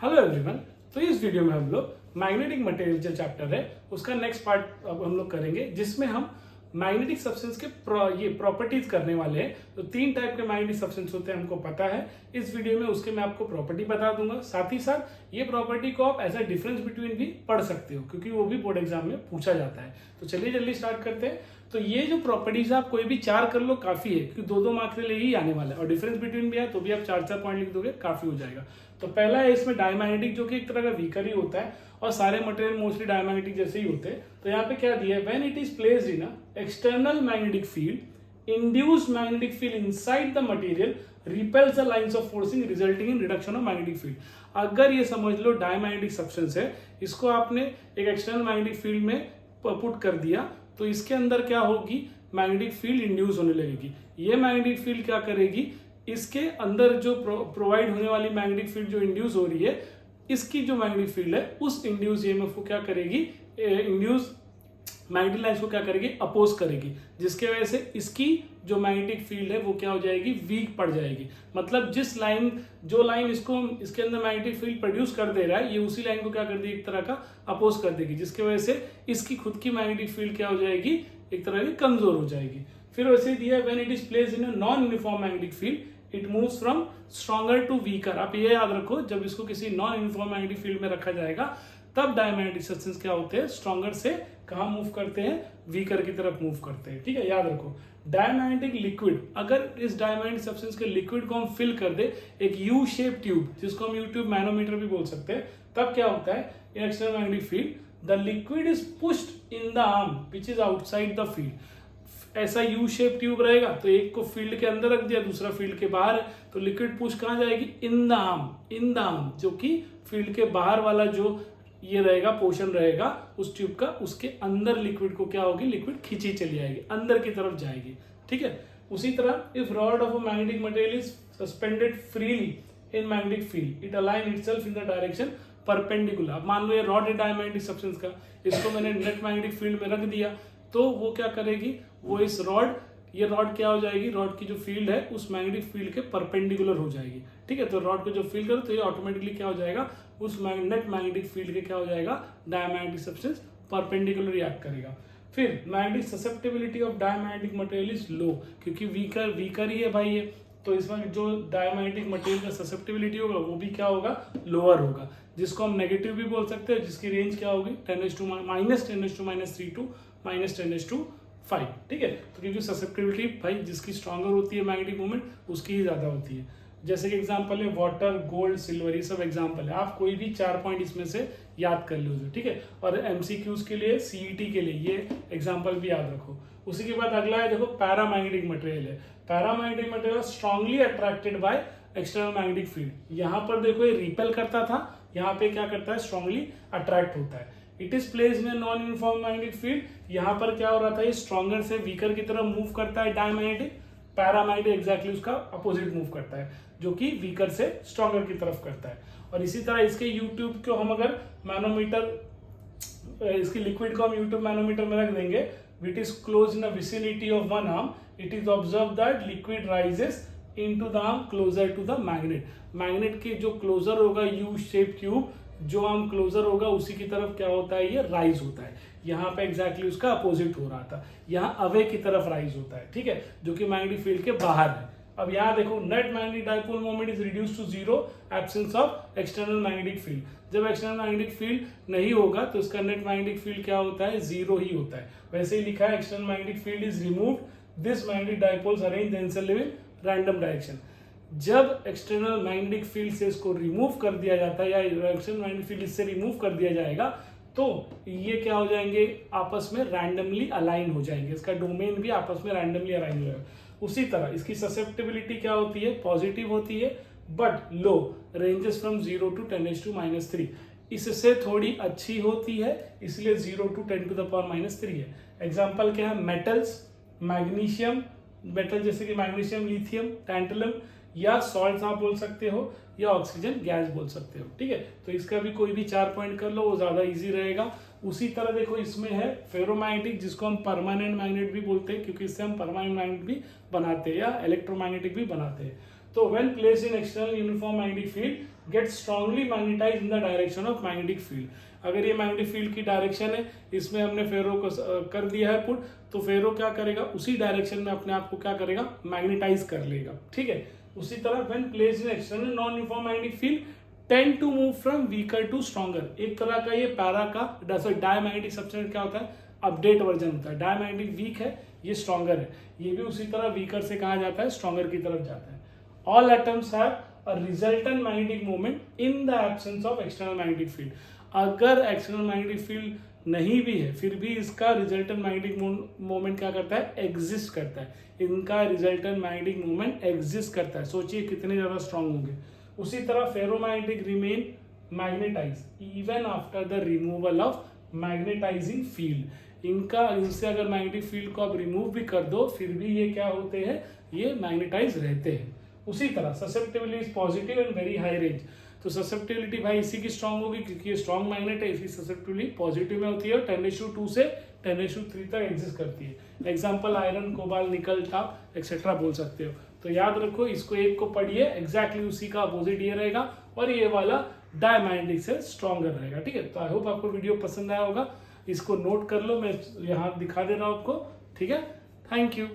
Hello everyone. तो इस video में हम लोग मैग्नेटिक मटेरियल जो चैप्टर है उसका नेक्स्ट पार्ट अब हम लोग करेंगे, जिसमें हम मैग्नेटिक सब्सटेंस के ये प्रॉपर्टीज करने वाले हैं। तो 3 टाइप के मैग्नेटिक सब्सटेंस होते हैं, हमको पता है। इस वीडियो में उसके मैं आपको प्रॉपर्टी बता दूंगा, साथ ही साथ ये प्रॉपर्टी को आप एज अ डिफरेंस बिटवीन भी पढ़ सकते हो, क्योंकि वो भी बोर्ड एग्जाम में पूछा जाता है। तो चलिए जल्दी स्टार्ट करते हैं। तो ये जो प्रॉपर्टीज है आप कोई भी 4 कर लो काफी है, क्योंकि 2-2 मार्क्स के लिए ही आने वाला है, और डिफरेंस बिटवीन भी है तो भी आप 4-4 पॉइंट लिख दोगे, काफी हो जाएगा। तो पहला है इसमें डायमैग्नेटिक, जो कि एक तरह का वीकर ही होता है, और सारे मटेरियल मोस्टली डायमैग्नेटिक जैसे ही होते हैं। तो यहाँ पे क्या दिया है, when it is placed in external magnetic field, induced magnetic field inside the material repels the lines of forcing resulting in reduction of magnetic field. अगर ये समझ लो डायमैग्नेटिक सब्सटेंस है, इसको आपने एक एक्सटर्नल मैग्नेटिक फील्ड में पुट कर दिया, तो इसके अंदर क्या होगी, मैग्नेटिक फील्ड इंड्यूस होने लगेगी। ये मैग्नेटिक फील्ड क्या करेगी, इसके अंदर जो प्रोवाइड होने वाली मैग्नेटिक फील्ड जो इंड्यूस हो रही है, इसकी जो मैग्नेटिक फील्ड है उस इंड्यूस ईएमएफ को क्या करेगी, इंड्यूस मैग्नेटिक लाइंस को क्या करेगी, अपोज करेगी, जिसके वजह से इसकी जो मैग्नेटिक फील्ड है वो क्या हो जाएगी, वीक पड़ जाएगी। मतलब जो लाइन इसको इसके अंदर मैग्नेटिक फील्ड प्रोड्यूस कर दे रहा है, ये उसी लाइन को क्या कर देगी, एक तरह का अपोज कर देगी, जिसकी वजह से इसकी खुद की मैग्नेटिक फील्ड क्या हो जाएगी, एक तरह की कमजोर हो जाएगी। फिर वैसे दिया when it is placed in a non uniform magnetic field it moves from stronger to weaker. आप ये याद रखो, जब इसको किसी नॉन यूनिफॉर्म मैग्नेटिक फील्ड में रखा जाएगा तब डायमैग्नेटिक सब्सटेंस क्या होते हैं, स्ट्रॉन्गर से कहां मूव करते हैं, वीकर की तरफ मूव करते हैं। ठीक है, याद रखो। डायमैग्नेटिक लिक्विड, अगर इस डायमैग्नेटिक सब्सटेंस के लिक्विड को हम फिल कर दे एक यू शेप ट्यूब, जिसको हम यू ट्यूब मैनोमीटर भी बोल सकते हैं, तब क्या होता है, इन external magnetic field the liquid is pushed in the arm which is outside the field. ऐसा यू शेप ट्यूब रहेगा, तो एक को फील्ड के अंदर रख दिया, दूसरा फील्ड के बाहर है, तो लिक्विड पुश कहां जाएगी, इन द आर्म, जो कि फील्ड के बाहर वाला जो ये रहेगा, पोर्शन रहेगा उस ट्यूब का, उसके अंदर लिक्विड को क्या होगी, लिक्विड खींची चली जाएगी, अंदर की तरफ जाएगी। ठीक है, उसी तरह if rod of a magnetic material is suspended freely in magnetic field it align itself in the direction perpendicular. अब मान लो ये रॉड है डायमैग्नेटिक सब्सटेंस का, इसको मैंने नेट मैग्नेटिक फील्ड में रख दिया, तो वो क्या करेगी, वो इस ये रॉड क्या हो जाएगी, रॉड की जो फील्ड है उस मैग्नेटिक फील्ड के परपेंडिकुलर हो जाएगी। ठीक है, तो रॉड को जो फील करो तो ये ऑटोमेटिकली क्या हो जाएगा, उस नेट मैग्नेटिक फील्ड के क्या हो जाएगा, डायमैग्नेटिक सब्सटेंस परपेंडिकुलर रिएक्ट करेगा। फिर magnetic susceptibility of diamagnetic material is low, क्योंकि वीकर ही है भाई ये, तो इसमें जो डायमैग्नेटिक मटेरियल का ससेप्टिबिलिटी होगा वो भी क्या होगा, लोअर होगा, जिसको हम नेगेटिव भी बोल सकते हैं, जिसकी रेंज क्या होगी, -10 - 3 टू -10⁵ ठीक है। तो क्योंकि ससेप्टिबिलिटी भाई जिसकी स्ट्रॉन्गर होती है मैग्नेटिक मूवमेंट उसकी ही ज्यादा होती है। जैसे कि एग्जांपल है वाटर, गोल्ड, सिल्वर, ये सब एग्जांपल है। आप कोई भी 4 पॉइंट इसमें से याद कर लो, ठीक है। और एमसीक्यूज के लिए, सीईटी के लिए ये एग्जांपल भी याद रखो। उसी के बाद अगला है, देखो पैरामैग्नेटिक मटेरियल है। Paramagnetic material strongly attracted by external magnetic field. यहाँ पर देखो ये रिपेल करता था, यहाँ पे क्या करता है, स्ट्रांगली अट्रैक्ट होता है। It is placed in non uniform magnetic field. यहाँ पर क्या हो रहा था, ये स्ट्रॉन्गर से वीकर की तरफ मूव करता है डायमैग्नेटिक, पैरामैग्नेटिक एग्जैक्टली उसका अपोजिट मूव करता है, जो कि वीकर से स्ट्रॉन्गर की तरफ करता है। और इसी तरह इसके यूट्यूब को हम अगर मैनोमीटर, इसकी लिक्विड को हम यूट्यूब मैनोमीटर में रख देंगे, which is close in the vicinity of one arm, it is observe that liquid rises into the arm closer to the magnet. Magnet के जो क्लोजर होगा यू शेप ट्यूब, जो आर्म क्लोजर होगा उसी की तरफ क्या होता है, ये राइज होता है। यहाँ पे एग्जैक्टली उसका अपोजिट हो रहा था, यहाँ अवे की तरफ राइज होता है, ठीक है, जो कि मैग्नेटिक फील्ड के बाहर है। अब यहाँ देखो, net magnetic dipole moment is reduce to 0 absence of external magnetic field. जब एक्सटर्नल मैग्नेटिक फील्ड नहीं होगा तो इसका नेट मैग्नेटिक फील्ड क्या होता है, 0 ही होता है। वैसे ही लिखा है, external magnetic field is removed, this magnetic dipoles arrange themself in random direction. जब एक्सटर्नल मैग्नेटिक फील्ड से इसको रिमूव कर दिया जाता है, या एक्सटर्नल मैग्नेटिक फील्ड इससे रिमूव कर दिया जाएगा, तो ये क्या हो जाएंगे, आपस में रैंडमली अलाइन हो जाएंगे, इसका डोमेन भी आपस में रैंडमली अलाइन हो जाएगा। उसी तरह इसकी ससेप्टिबिलिटी क्या होती है, पॉजिटिव होती है, but low, ranges from 0 to 10⁻³ इससे थोड़ी अच्छी होती है, इसलिए 0 to 10⁻³ है। एग्जाम्पल क्या है, मेटल्स, मैग्नीशियम, मेटल जैसे कि मैग्नीशियम, लिथियम, टैंटलम, या सॉल्ट आप बोल सकते हो, या ऑक्सीजन गैस बोल सकते हो, ठीक है। तो इसका भी कोई भी 4 पॉइंट कर लो, वो ज्यादा इजी रहेगा। उसी तरह देखो इसमें है फेरोमैग्नेटिक, जिसको हम परमानेंट मैग्नेट भी बोलते हैं, क्योंकि इससे हम परमानेंट मैग्नेट भी बनाते हैं या इलेक्ट्रोमैग्नेटिक भी बनाते हैं। तो when placed in external uniform magnetic field get strongly magnetize in the direction of magnetic field. अगर ये मैग्नेटिक फील्ड की डायरेक्शन है, इसमें हमने फेरो को कर दिया है पुट, तो फेरो क्या करेगा, उसी डायरेक्शन में अपने आप को क्या करेगा, मैग्नेटाइज कर लेगा। ठीक है, उसी तरह when placed in external non uniform magnetic field tend to move from weaker to stronger. एक तरह का ये पैरा का डायमैग्नेटिक सब्सटेंस क्या होता है, अपडेट वर्जन होता है। डायमैग्नेटिक वीक है, ये स्ट्रॉन्गर है, ये भी उसी तरह वीकर से कहा जाता है, स्ट्रॉन्गर की तरफ जाता है। All atoms have a resultant magnetic moment in the absence of external magnetic field. अगर एक्सटर्नल मैग्नेटिक फील्ड नहीं भी है, फिर भी इसका रिजल्टेंट मैग्नेटिक मोमेंट क्या करता है, एग्जिस्ट करता है। इनका रिजल्टेंट मैग्नेटिक मोमेंट एग्जिस्ट करता है। सोचिए कितने ज्यादा स्ट्रांग होंगे। उसी तरह ferromagnetic remain magnetize even after the removal of magnetizing field. इनका, इनसे अगर मैग्नेटिक फील्ड को आप रिमूव भी कर दो, फिर भी ये क्या होते हैं, ये मैग्नेटाइज रहते हैं। उसी तरह susceptibility is positive and very high range. तो ससेप्टिबिलिटी भाई इसी की स्ट्रांग होगी, क्योंकि ये स्ट्रांग मैग्नेट है, इसी ससेप्टिबिलिटी पॉजिटिव में होती है और 10⁻² से 10⁻³ तक एग्जिस्ट करती है। एग्जाम्पल आयरन, कोबाल, निकल, टाप एक्सेट्रा बोल सकते हो। तो याद रखो, इसको एक को पढ़िए, एग्जैक्टली उसी का अपोजिट ये रहेगा, और ये वाला डायमैग्नेटिक से स्ट्रॉन्गर रहेगा। ठीक है, तो आई होप आपको वीडियो पसंद आया होगा। इसको नोट कर लो, मैं यहाँ दिखा दे रहा हूँ आपको। ठीक है, थैंक यू।